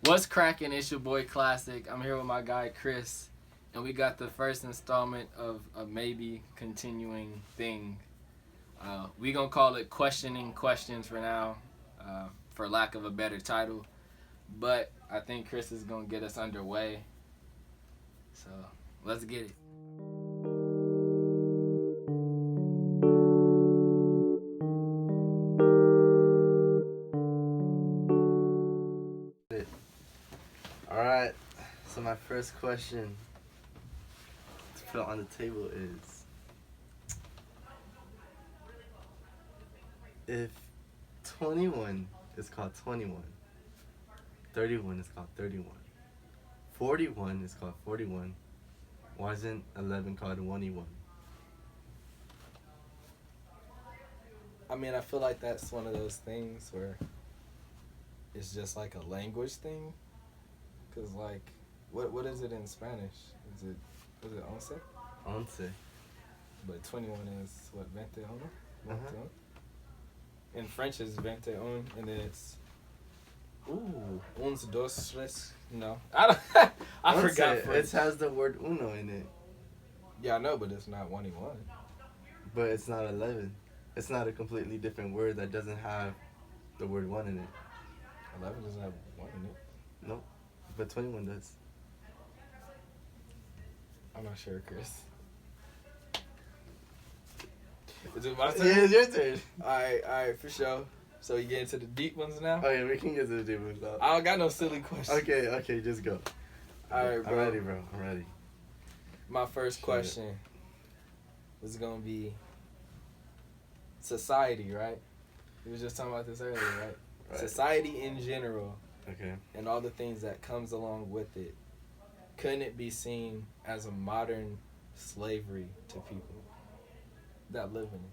What's cracking? It's your boy Classic. I'm here with my guy Chris, and we got the first installment of a maybe continuing thing. We gonna call it questioning questions for now, for lack of a better title. But I think Chris is gonna get us underway. So let's get it. Alright, so my first question to put on the table is, if 21 is called 21, 31 is called 31, 41 is called 41, why isn't 11 called 21? I mean, I feel like that's one of those things where it's just like a language thing. Cause like, what is it in Spanish? Is it once? Once. But 21 is what, 21? Uh-huh. In French it's 21, and then it's uns, dos, tres. No, I don't. I Once, forgot French. it has the word uno in it, Yeah, I know, but it's not 21. but it's not 11. It's not a completely different word that doesn't have the word one in it. 11 doesn't have one in it. Nope, but 21 does. I'm not sure, Chris. Is it my turn? Yeah, it's your turn. Alright, for sure. So you get into the deep ones now? Okay, we can get to the deep ones now. I don't got no silly questions. Okay, just go. Alright, bro. I'm ready, bro. I'm ready. My first question was gonna be society, right? We were just talking about this earlier, right? Right. Society in general Okay. and all the things that comes along with it, couldn't it be seen as a modern slavery to people that live in it?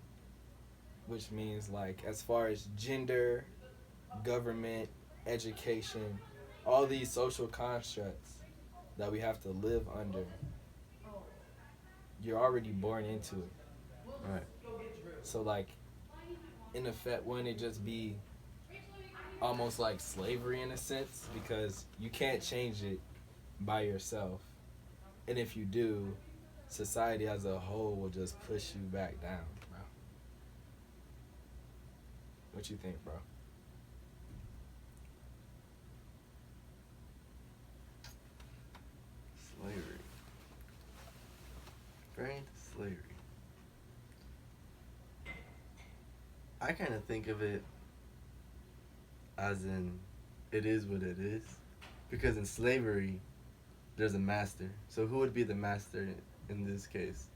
Which means, like, as far as gender, government, education, all these social constructs that we have to live under, you're already born into it. Right. So, like, in effect, wouldn't it just be almost like slavery in a sense? Because you can't change it by yourself. And if you do, society as a whole will just push you back down, bro. What you think, bro? Slavery. Very into slavery. I kind of think of it as in, it is what it is. Because in slavery, there's a master. So who would be the master in this case?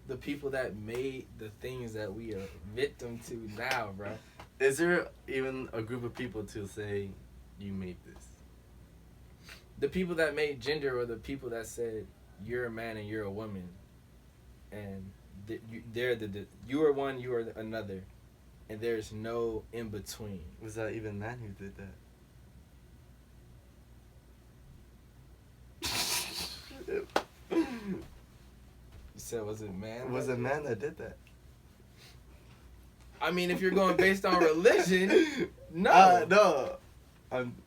The people that made the things that we are victim to now, bro. Is there even a group of people to say, you made this? The people that made gender, or the people that said you're a man and you're a woman, and you are one, you are another, and there's no in between. Was that even man who did that? You said, was it man? Was it man that did that? I mean, if you're going based on religion, no. No.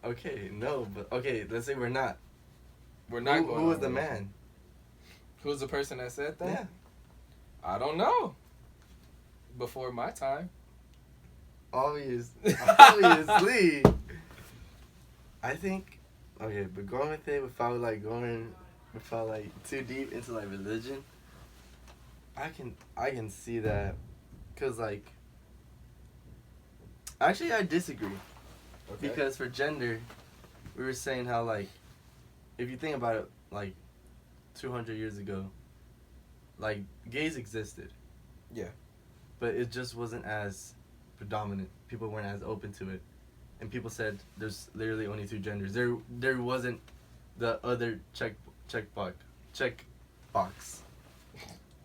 Okay, no, but okay, let's say we're not. We're not going. Who was the man? Who was the person that said that? Yeah. I don't know. Before my time. Obviously. I think, okay, but going with it without too deep into like religion, I can see that, cause like, actually I disagree. Okay. Because for gender, we were saying how, like, if you think about it, like 200 years ago, like, gays existed. Yeah. But it just wasn't as predominant. People weren't as open to it. And people said there's literally only two genders. There wasn't the other check box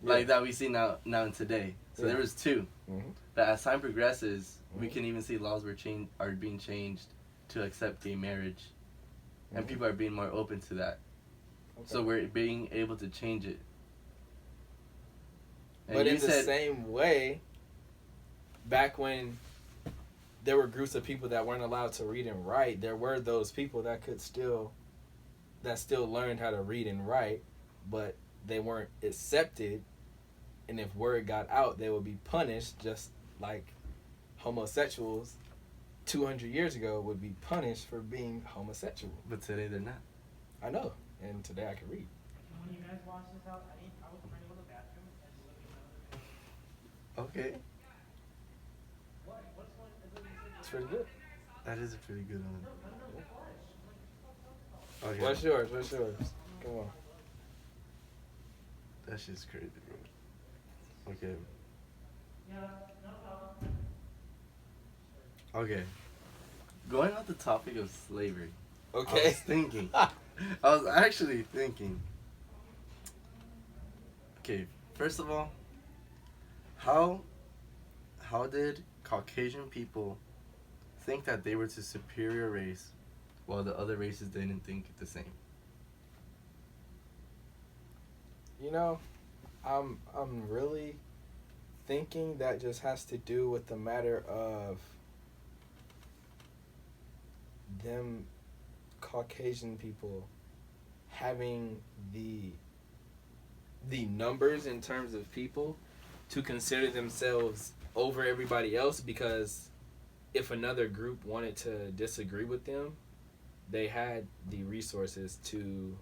like that we see now and today. So there was two. Mm-hmm. But as time progresses, we can even see laws are being changed to accept gay marriage, and people are being more open to that. Okay. So we're being able to change it. And but in the same way, back when there were groups of people that weren't allowed to read and write, there were those people that still learned how to read and write, but they weren't accepted. And if word got out, they would be punished, just like homosexuals 200 years ago would be punished for being homosexual. But today they're not. I know, and today I can read. When you guys wash this out, I was trying to go to the bathroom and just let me know. Okay. What? What's one? It's pretty good. That is a pretty good one. Okay. What's yours? What's yours? Come on. That shit's crazy, bro. Okay. Yeah, no problem. Okay. Going on the topic of slavery. I Okay. was thinking. I was actually thinking. Okay, first of all, how did Caucasian people think that they were the superior race while the other races didn't think the same? You know, I'm really thinking that just has to do with the matter of them Caucasian people having the numbers in terms of people to consider themselves over everybody else, because if another group wanted to disagree with them, they had the resources to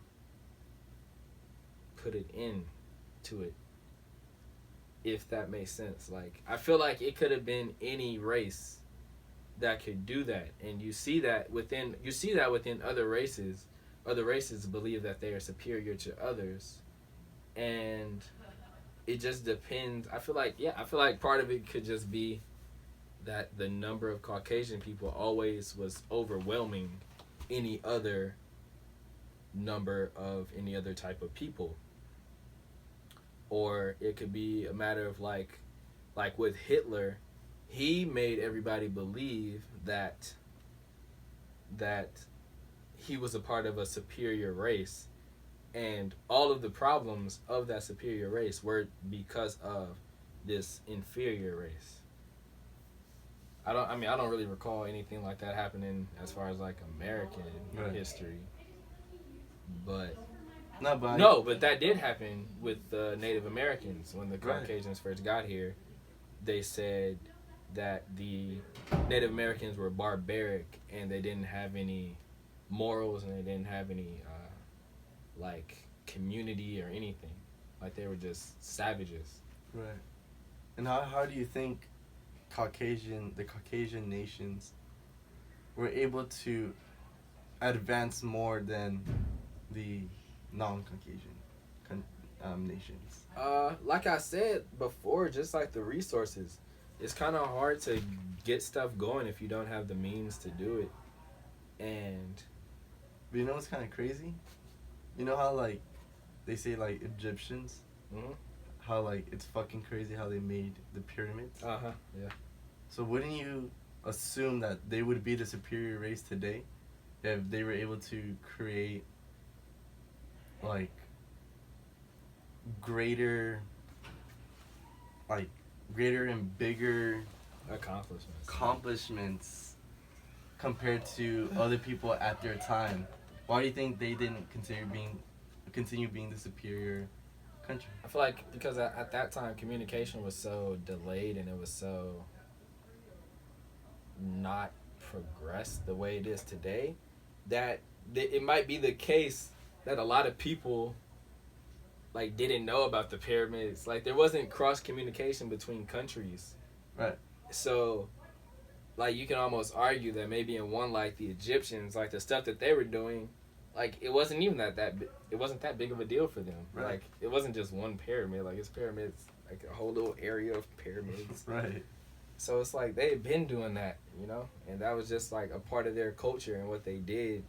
put it in to it, if that makes sense. Like, I feel like it could have been any race that could do that, and you see that within other races. Other races believe that they are superior to others, and it just depends. I feel like part of it could just be that the number of Caucasian people always was overwhelming any other number of any other type of people. Or it could be a matter of like with Hitler, he made everybody believe that he was a part of a superior race, and all of the problems of that superior race were because of this inferior race. I don't really recall anything like that happening as far as like American history, but but that did happen with the Native Americans when the Caucasians first got here. They said that the Native Americans were barbaric and they didn't have any morals and they didn't have any like community or anything. Like, they were just savages. Right. And how do you think the Caucasian nations were able to advance more than the non-Caucasian nations? Like I said before, just like the resources, it's kind of hard to get stuff going if you don't have the means to do it. And but you know what's kind of crazy? You know how like they say like Egyptians, how like it's fucking crazy how they made the pyramids. Yeah. So wouldn't you assume that they would be the superior race today if they were able to create like greater and bigger accomplishments compared to other people at their time? Why do you think they didn't continue being the superior country? I feel like because at that time communication was so delayed and it was so not progressed the way it is today, that it might be the case that a lot of people like didn't know about the pyramids. Like, there wasn't cross communication between countries. Right. So like, you can almost argue that maybe in one, like the Egyptians, like the stuff that they were doing, like it wasn't even it wasn't that big of a deal for them. Right. Like, it wasn't just one pyramid. Like, it's pyramids, like a whole little area of pyramids. Right. So it's like they had been doing that, you know, and that was just like a part of their culture and what they did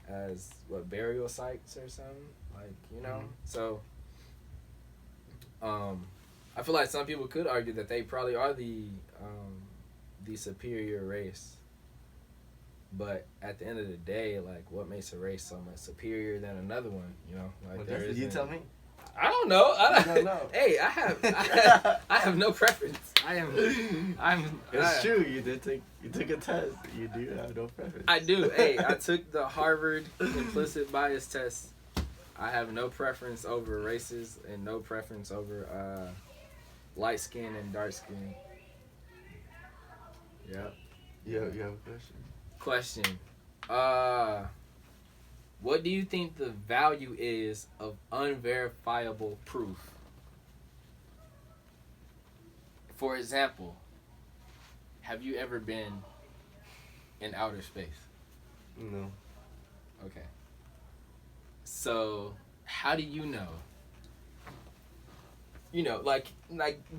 as burial sites or something, like, you know. So I feel like some people could argue that they probably are the superior race, but at the end of the day, like, what makes a race so much superior than another one, you know? Like, You tell me. I don't know. You don't know. Hey, I have no preference. It's true. You took a test. You do have no preference. I do. Hey, I took the Harvard implicit bias test. I have no preference over races and no preference over light skin and dark skin. Yep. You have a question? Question. What do you think the value is of unverifiable proof? For example, have you ever been in outer space? No. Okay. So, how do you know? You know, like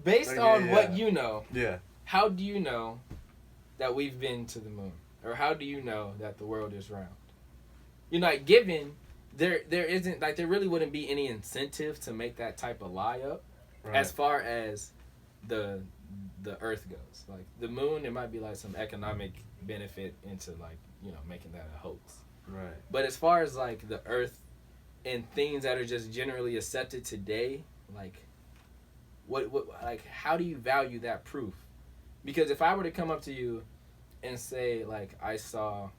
based on what you know, Yeah. how do you know that we've been to the moon? Or how do you know that the world is round? You know, like, given there isn't, like, there really wouldn't be any incentive to make that type of lie up, Right. as far as the Earth goes. Like, the moon, there might be like some economic benefit into, like, you know, making that a hoax. Right. But as far as like the Earth and things that are just generally accepted today, like, what like, how do you value that proof? Because if I were to come up to you and say, like, I saw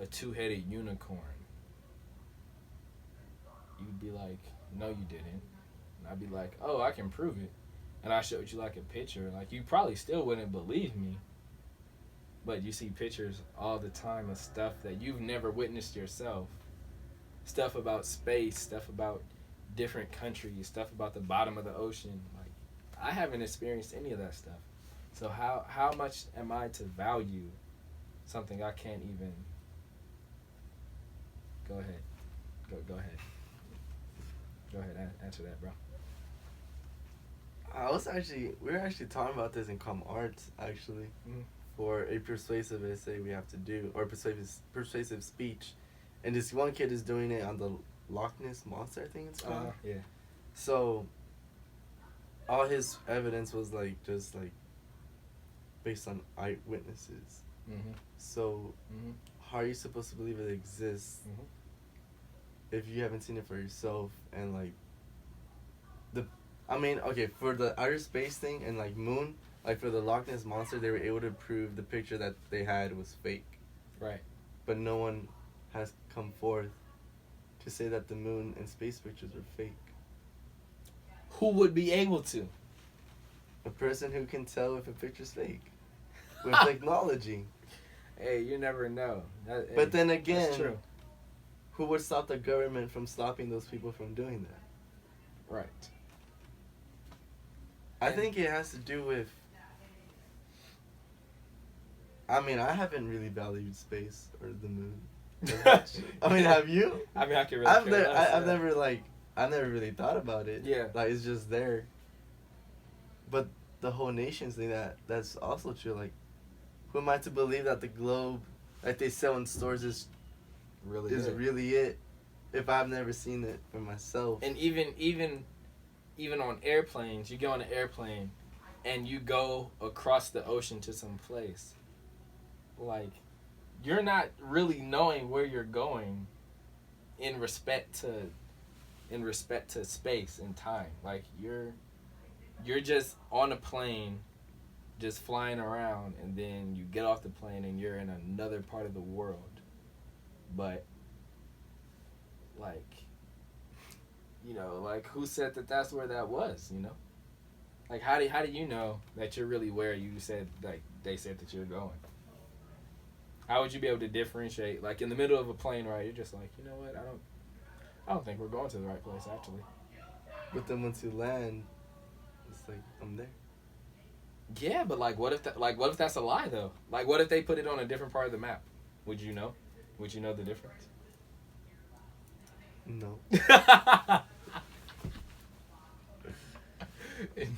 a two-headed unicorn, you'd be like, no, you didn't. And I'd be like, oh, I can prove it. And I showed you like a picture. Like, you probably still wouldn't believe me. But you see pictures all the time of stuff that you've never witnessed yourself. Stuff about space, stuff about different countries, stuff about the bottom of the ocean. Like, I haven't experienced any of that stuff. So how much am I to value something I can't even... Go ahead. Go ahead. Go ahead, answer that, bro. We were actually talking about this in Com Arts, actually, for a persuasive essay we have to do, or persuasive speech, and this one kid is doing it on the Loch Ness Monster, I think it's called. Yeah. So, all his evidence was like just like based on eyewitnesses. Mm-hmm. So, how are you supposed to believe it exists if you haven't seen it for yourself? And like for the outer space thing and like moon, like for the Loch Ness Monster, they were able to prove the picture that they had was fake. Right. But no one has come forth to say that the moon and space pictures were fake. Who would be able to? A person who can tell if a picture's fake with technology. Hey, you never know. But then again, that's true. Who would stop the government from stopping those people from doing that? Right. I think it has to do with... I mean, I haven't really valued space or the moon. I mean, have you? I mean, I can really care less, I've never really thought about it. Yeah. Like, it's just there. But the whole nation's thing, that's also true. Like, who am I to believe that the globe, like they sell in stores, is really it if I've never seen it for myself? And even on airplanes, you go on an airplane and you go across the ocean to some place. Like, you're not really knowing where you're going in respect to space and time. Like, you're just on a plane, just flying around, and then you get off the plane and you're in another part of the world. But, like, you know, like, who said that that's where that was, you know? Like, how do you know that you're really where you said, like, they said that you're going? How would you be able to differentiate? Like, in the middle of a plane ride, you're just like, you know what, I don't think we're going to the right place, actually. But then once you land, it's like, I'm there. Yeah, but like, what if that's a lie though? Like, what if they put it on a different part of the map? Would you know? Would you know the difference? No.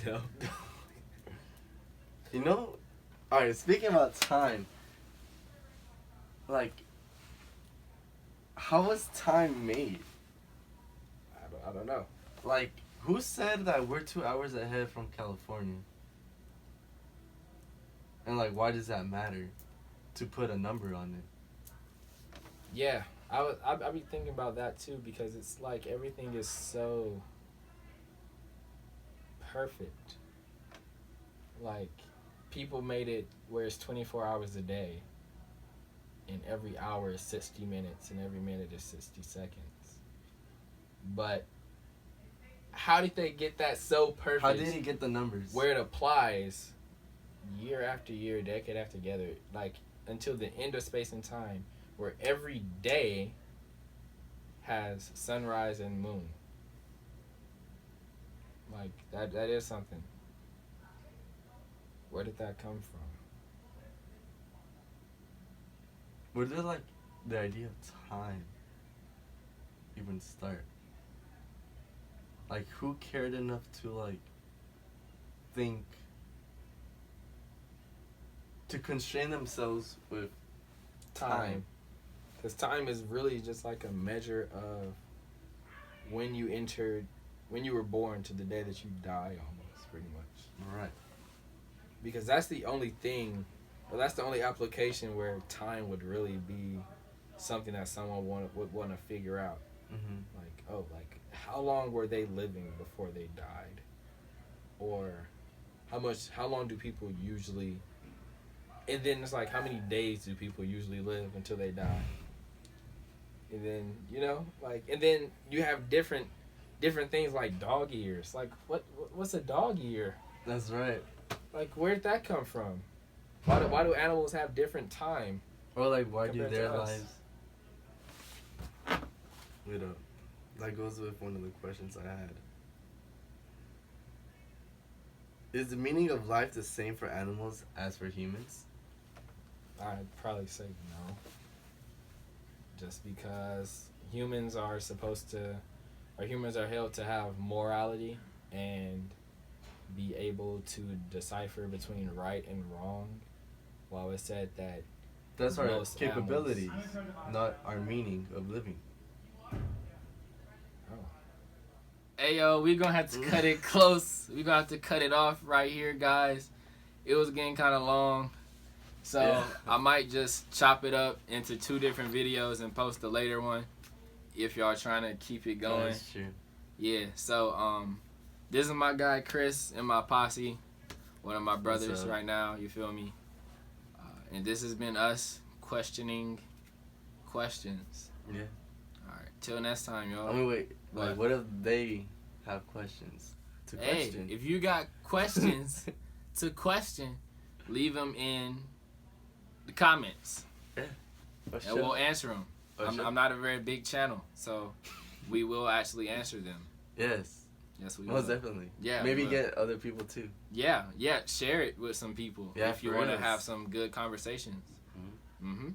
No. You know, alright, speaking about time, like, how was time made? I don't know. Like, who said that we're 2 hours ahead from California? And like, why does that matter to put a number on it? Yeah, I'd be thinking about that too, because it's like everything is so perfect. Like, people made it where it's 24 hours a day, and every hour is 60 minutes, and every minute is 60 seconds. But how did they get that so perfect? How did he get the numbers? Where it applies year after year, decade after decade, like until the end of space and time, where every day has sunrise and moon. Like that is something. Where did that come from? Where did like the idea of time even start? Like, who cared enough to like think to constrain themselves with time? Because time is really just like a measure of when you were born to the day that you die, almost, pretty much. Right. Because that's the only thing, or that's the only application where time would really be something that someone would want to figure out. Mm-hmm. Like, how long were they living before they died? Or how long do people usually, and then it's like, how many days do people usually live until they die? And then, and then you have different things like dog years. Like, what's a dog year? That's right. Like, where did that come from? Why do animals have different time? Or like, why do compared their to us? lives? Wait up. That goes with one of the questions I had. Is the meaning of life the same for animals as for humans? I'd probably say no. Just because humans are held to have morality and be able to decipher between right and wrong, while it's said that That's our most capabilities, not our meaning of living. Hey yo, we gonna have to cut it close. We gonna have to cut it off right here, guys. It was getting kind of long, so Yeah. I might just chop it up into 2 different videos and post the later one if y'all trying to keep it going. That's true. Yeah. So this is my guy Chris and my posse, one of my brothers right now. You feel me? And this has been us questioning questions. Yeah. All right. Till next time, y'all. I mean, wait. What? Like, what if they have questions to question? Hey, if you got questions to question, leave them in the comments, For and sure. we'll answer them. For sure. I'm not a very big channel, so we will actually answer them. Yes. Yes, we will. Most definitely. Yeah. Maybe we will. get other people too. Yeah. Share it with some people Yeah, if you for want to reals. have some good conversations. Mhm.